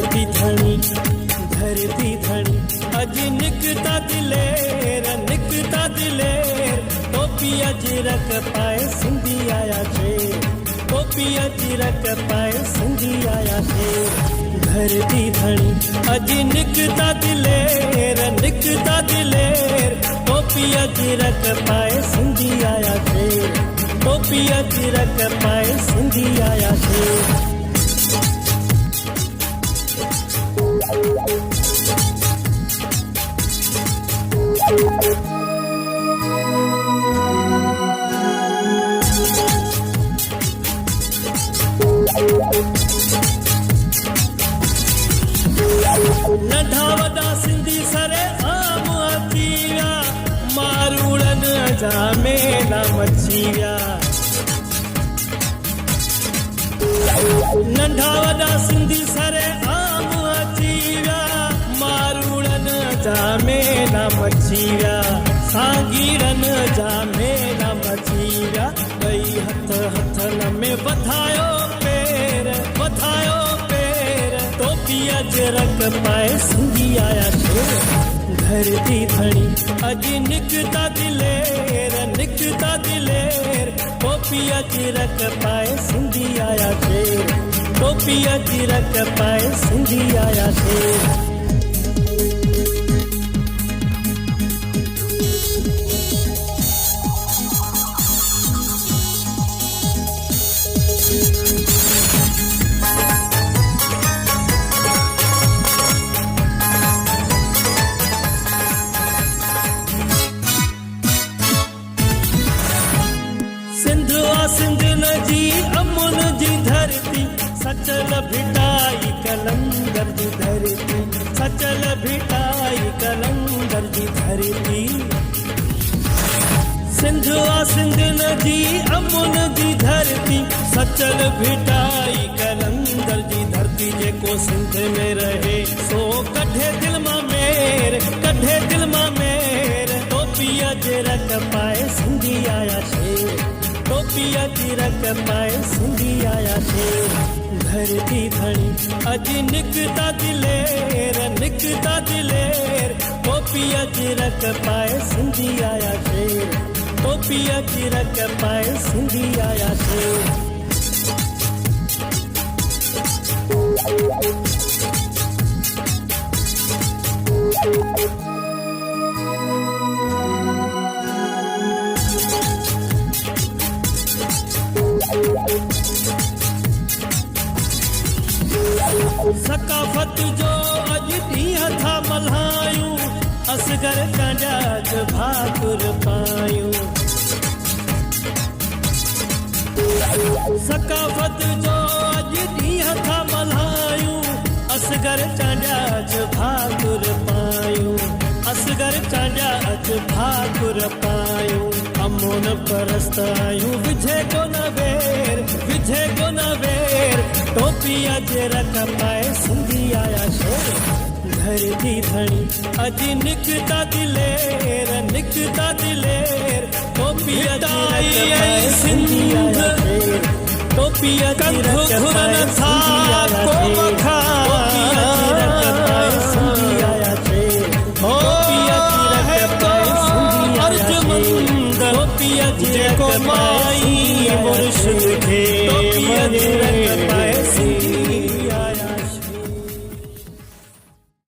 धरती धणी अज निकता दिलेर टोपी अज रख पाए सिंधी आया शेर टोपी अज रख पाए सिंधी आया शेर धरती धणी अज निकता दिलेर टोपी अज रख पाए सिंधी आया शेर टोपी अज रख पाए सिंधी आया शेर नंढा वॾा सिंधी सरे आम अची विया मारूड़नि जा मेला मची विया नंढा वॾा सिंधी सरे आम अची विया मारूड़नि जा मेला मची विया सागीरनि जा मेला मची विया ॿई हथन में वधायो पेर टोपी अज रख पाए सिंधी आया शेर धरती धणी अज निकता दिलेर टोपी अज रख पाए सिंधी आया शेर टोपी अज रख पाए सिंधी आया शेर सिंध जी अमुन जी धरती सचल भिटाई कलंदर जी धरती सचल भिटाई कलंदर जी धरती सिंध जी अमुन जी धरती सचल भिटाई कलंदर जी धरती जेको सिंध में रहे सो कढे दिल मां मेर टोपी अज रख पाए सिंधी आया शेर टोपी अज रख पाए सिंधी आया शेर धरती धणी अज निकता दिलेर टोपी अज रख पाए सिंधी आया शेर टोपी अज रख पाए सिंधी आया शेर सकाफत जो अज ॾींहं था मल्हायूं असगर कंजा भाकुर पायूं सकाफत जो अज ॾींहं था मल्हायूं असगर कंजा भाकुर पायूं असगर कंजा भाकुर पायूं अमोन परस्त आयूं विझे कोन वेर टोपी अज रख पाए सिंधी आया शेर धरती धणी अज निकता दिलेर टोपी अज रख पाए सिंधी आया शेर टोपी अज रख पाए सिंधी आया शेर टोपी अज रख पाए सिंधी आया शेर टोपी अज रख पाए सिंधी आया शेर टोपी अज रख